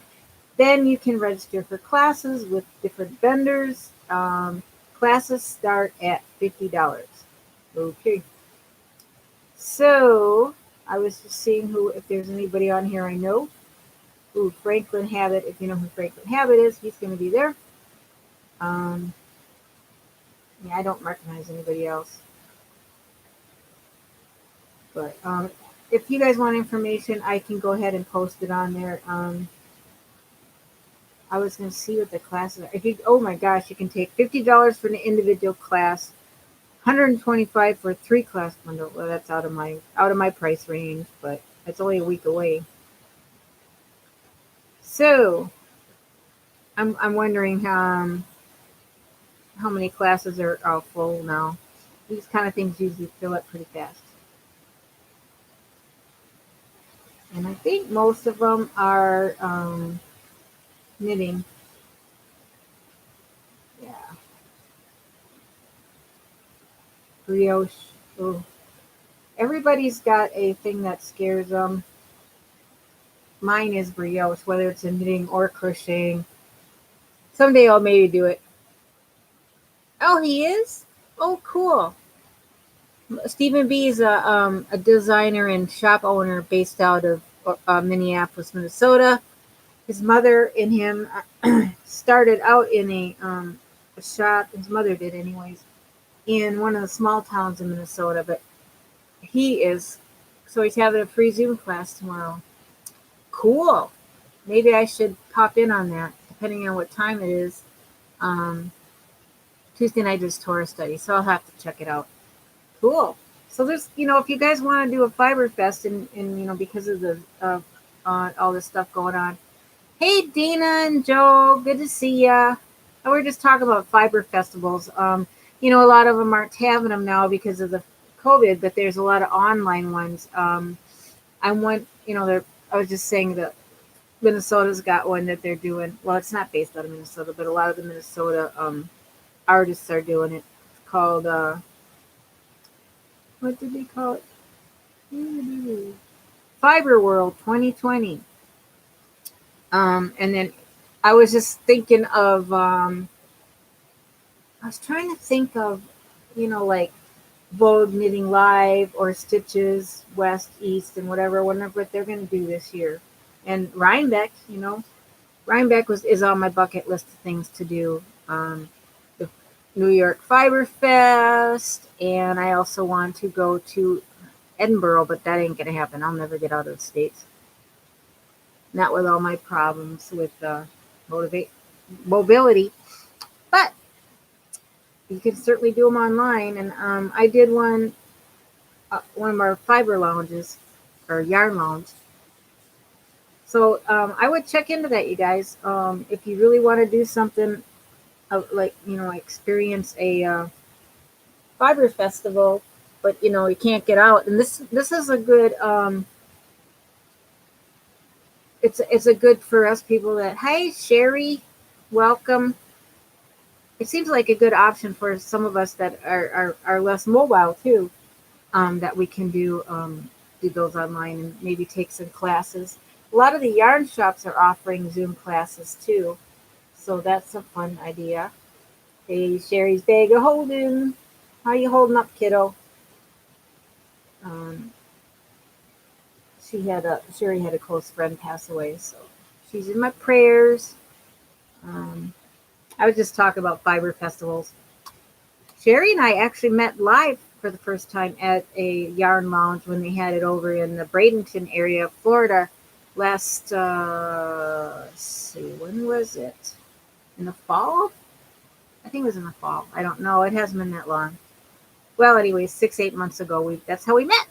Then you can register for classes with different vendors. Classes start at $50. Okay. So I was just seeing if there's anybody on here I know. Ooh, Franklin Habit. If you know who Franklin Habit is, he's going to be there. Yeah, I don't recognize anybody else. But if you guys want information, I can go ahead and post it on there. I was going to see what the classes are. Oh my gosh, you can take $50 for an individual class, $125 for a 3-class bundle. Well, that's out of my price range, but it's only a week away. So I'm wondering how many classes are full now. These kind of things usually fill up pretty fast. And I think most of them are knitting. Yeah. Brioche. Oh. Everybody's got a thing that scares them. Mine is brioche, whether it's in knitting or crocheting. Someday I'll maybe do it. Oh, he is? Oh, cool. Stephen B is a designer and shop owner based out of Minneapolis, Minnesota. His mother and him started out in a shop. His mother did, anyways, in one of the small towns in Minnesota. But he's having a free Zoom class tomorrow. Cool. Maybe I should pop in on that, depending on what time it is. Tuesday night is Torah study, so I'll have to check it out. Cool. So there's, if you guys want to do a Fiber Fest, and because of the all this stuff going on. Hey, Dina and Joe, good to see ya. And we're just talking about fiber festivals. A lot of them aren't having them now because of the COVID, but there's a lot of online ones. I was just saying that Minnesota's got one that they're doing. Well, it's not based out of Minnesota, but a lot of the Minnesota artists are doing it. It's called what did they call it? Fiber World 2020. And then I was just thinking of I was trying to think of like Vogue Knitting Live or Stitches West East and whatever. I wonder what they're going to do this year. And Rhinebeck, Rhinebeck is on my bucket list of things to do. The New York Fiber Fest, and I also want to go to Edinburgh, but that ain't gonna happen. I'll never get out of the States. Not with all my problems with mobility, but you can certainly do them online. And I did one of our fiber lounges or yarn lounge. So I would check into that, you guys. If you really want to do something experience a fiber festival, but you can't get out. And this is a good. It's a good for us people that. Hey, Sherry, welcome. it seems like a good option for some of us that are less mobile too. That we can do those online and maybe take some classes. A lot of the yarn shops are offering Zoom classes too, so that's a fun idea. Hey, Sherry's bag of holding. How you holding up, kiddo? Um, Sherry had a close friend pass away, so she's in my prayers. Um, I was just talking about fiber festivals. Sherry and I actually met live for the first time at a yarn lounge when they had it over in the Bradenton area of Florida last, let's see, when was it? In the fall? I think it was in the fall. I don't know. It hasn't been that long. Well, anyway, 6, 8 months ago, that's how we met.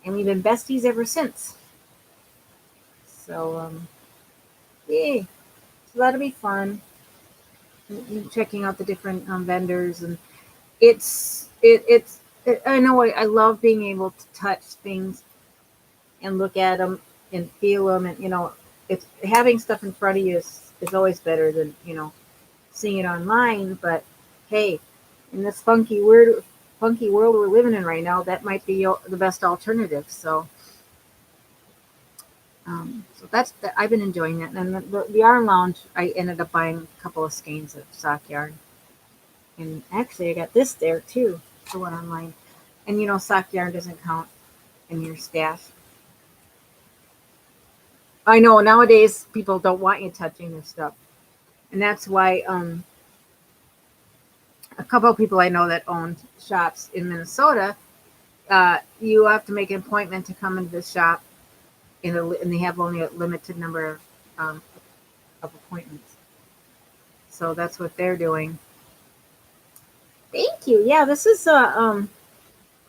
And we've been besties ever since. So, yeah, so that'll be fun. Checking out the different vendors, and I know I love being able to touch things and look at them and feel them, and it's having stuff in front of you is always better than seeing it online. But hey, in this funky world we're living in right now, that might be the best alternative. So I've been enjoying that. And the yarn lounge, I ended up buying a couple of skeins of sock yarn, and actually I got this there too, the one online. And sock yarn doesn't count in your stash. I know nowadays people don't want you touching their stuff, and that's why a couple of people I know that own shops in Minnesota, you have to make an appointment to come into the shop, and they have only a limited number of appointments. So that's what they're doing. Thank you. Yeah, this is a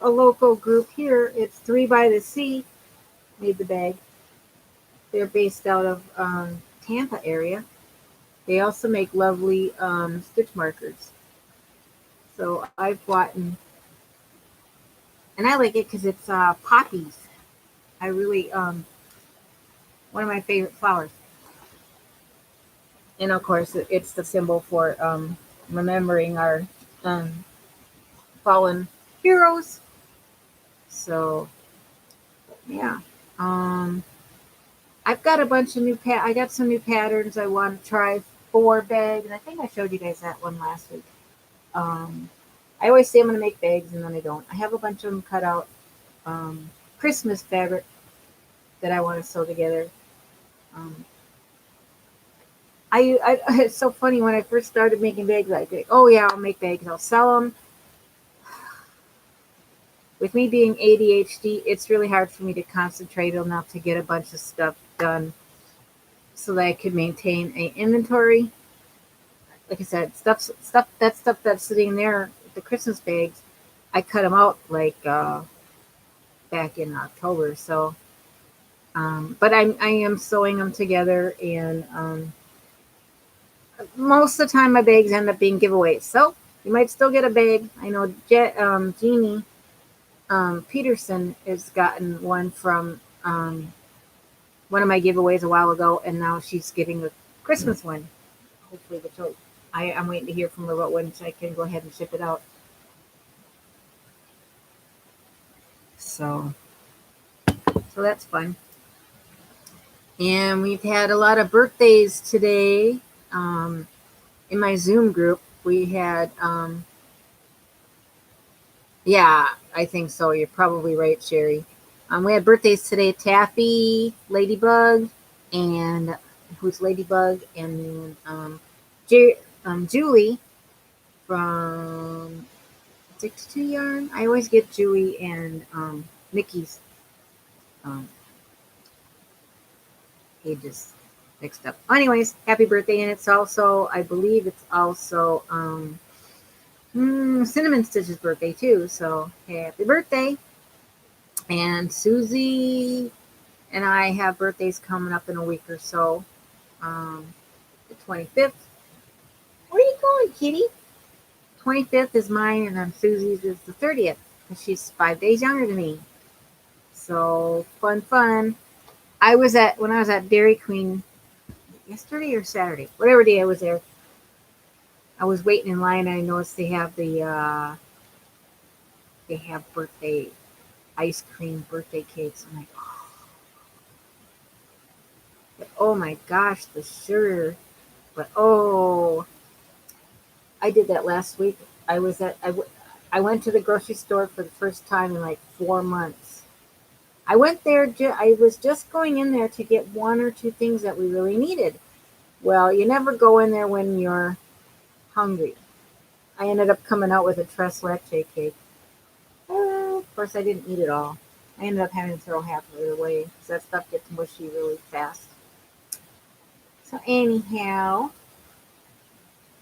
local group here. It's Three by the Sea. Made the bag. They're based out of Tampa area. They also make lovely stitch markers. So I've bought, and I like it because it's poppies. I really one of my favorite flowers. And of course, it's the symbol for remembering our um, fallen heroes. So yeah, um, I've got a bunch of I got some new patterns I want to try for bags, and I think I showed you guys that one last week. Um, I always say I'm going to make bags, and then I don't. I have a bunch of them cut out Christmas fabric that I want to sew together. Um, it's so funny when I first started making bags. I think, oh yeah, I'll make bags, I'll sell them. With me being ADHD, it's really hard for me to concentrate enough to get a bunch of stuff done so that I could maintain an inventory. Like I said, stuff that's sitting there, the Christmas bags, I cut them out like back in October. So, but I am sewing them together, and most of the time my bags end up being giveaways. So you might still get a bag. I know Jeannie Peterson has gotten one from one of my giveaways a while ago, and now she's getting a Christmas one. Hopefully, I'm waiting to hear from her about when I can go ahead and ship it out. So that's fun. And we've had a lot of birthdays today. In my Zoom group, we had, yeah, I think so. You're probably right, Sherry. We had birthdays today. Taffy, Ladybug, and who's Ladybug, and Julie from 62 Yarn. I always get Julie and Nikki's pages mixed up. Anyways, happy birthday, and it's also, I believe it's also Cinnamon Stitch's birthday too. So happy birthday! And Susie and I have birthdays coming up in a week or so. The 25th. Where are you going, kitty? 25th is mine, and then Susie's is the 30th, because she's 5 days younger than me. So fun. When I was at Dairy Queen yesterday or Saturday, whatever day I was there, I was waiting in line and I noticed they have birthday ice cream birthday cakes. I'm like, oh my gosh, the sugar. But oh, I did that last week. I went to the grocery store for the first time in like 4 months. I went there. I was just going in there to get one or two things that we really needed. Well, you never go in there when you're hungry. I ended up coming out with a tres leche cake. Of course, I didn't eat it all. I ended up having to throw half of it away because that stuff gets mushy really fast. So anyhow,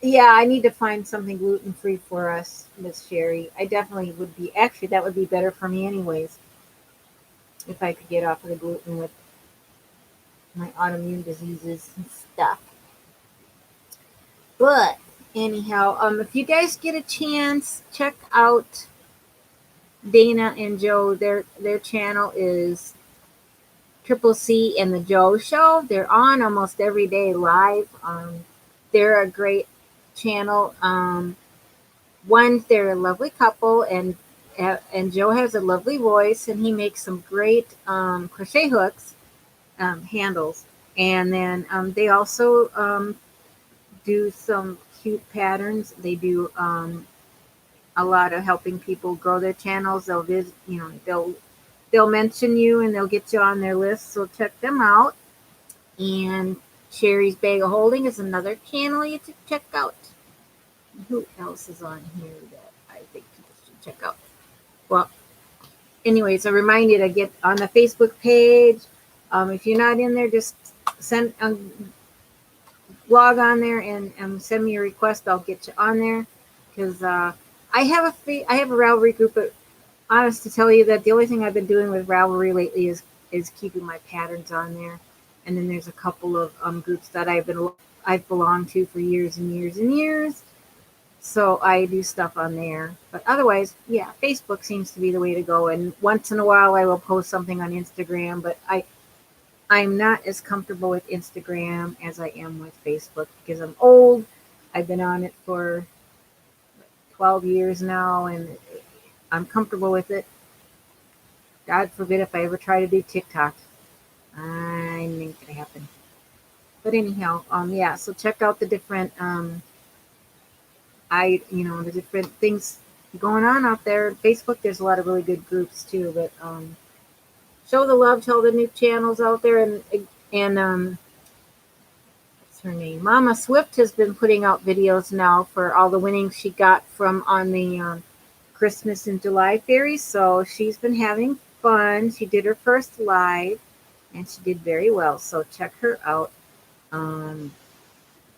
yeah, I need to find something gluten free for us, Miss Sherry. I definitely would be. Actually, that would be better for me, anyways, if I could get off of the gluten with my autoimmune diseases and stuff. But anyhow, if you guys get a chance, check out Dana and Joe. Their channel is Triple C and the Joe Show. They're on almost every day live. They're a great channel. One, they're a lovely couple, and Joe has a lovely voice, and he makes some great crochet hooks handles. And then they also do some cute patterns. They do a lot of helping people grow their channels. They'll mention you and they'll get you on their list. So check them out. And Sherry's Bag of Holding is another channel you should check out. Who else is on here that I think people should check out? Well, anyways, I remind you to get on the Facebook page. If you're not in there, just send log on there and send me a request. I'll get you on there because I have I have a Ravelry group. But honest to tell you that the only thing I've been doing with Ravelry lately is keeping my patterns on there. And then there's a couple of groups that I've belonged to for years and years and years. So I do stuff on there. But otherwise, yeah, Facebook seems to be the way to go. And once in a while, I will post something on Instagram. But I'm not as comfortable with Instagram as I am with Facebook because I'm old. I've been on it for 12 years now, and I'm comfortable with it. God forbid if I ever try to do TikTok. I ain't gonna happen. But anyhow, yeah. So check out the different, the different things going on out there. Facebook, there's a lot of really good groups too. But show the love to all the new channels out there, and what's her name? Mama Swift has been putting out videos now for all the winnings she got from on the Christmas in July fairies. So she's been having fun. She did her first live, and she did very well. So check her out.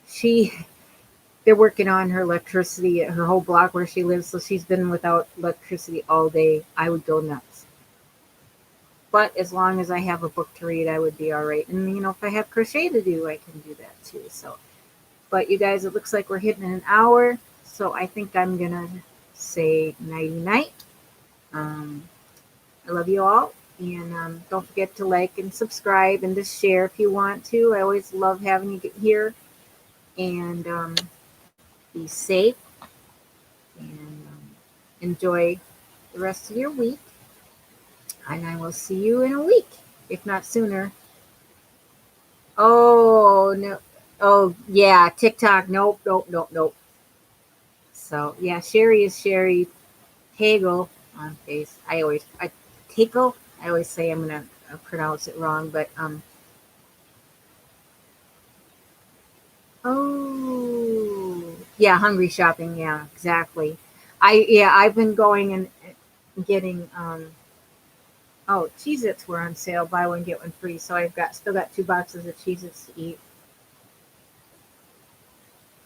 She They're working on her electricity at her whole block where she lives, so she's been without electricity all day. I would go nuts. But as long as I have a book to read, I would be all right. And if I have crochet to do, I can do that too. So, but you guys, it looks like we're hitting an hour, so I think I'm gonna say nighty night. I love you all, and don't forget to like and subscribe and just share if you want to. I always love having you get here, and be safe and enjoy the rest of your week. And I will see you in a week, if not sooner. Oh, no. Oh, yeah. TikTok. Nope, nope, nope, nope. So, yeah, Sherry is Sherry Hagel on Face. Hagel? I always say I'm going to pronounce it wrong, but, oh, yeah, Hungry Shopping. Yeah, exactly. I've been going and getting, oh, Cheez-Its were on sale, buy one, get one free. So still got 2 boxes of Cheez-Its to eat.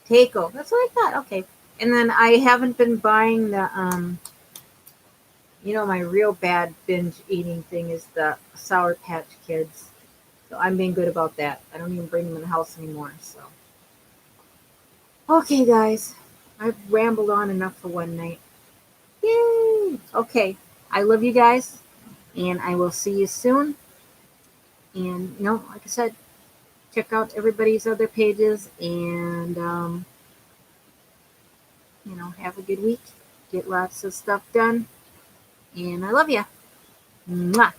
Takeo, that's what I thought. Okay. And then I haven't been buying the, my real bad binge eating thing is the Sour Patch Kids. So I'm being good about that. I don't even bring them in the house anymore. So, okay, guys, I've rambled on enough for one night. Yay! Okay, I love you guys, and I will see you soon. And like I said, check out everybody's other pages, and have a good week. Get lots of stuff done. And I love you. Mwah.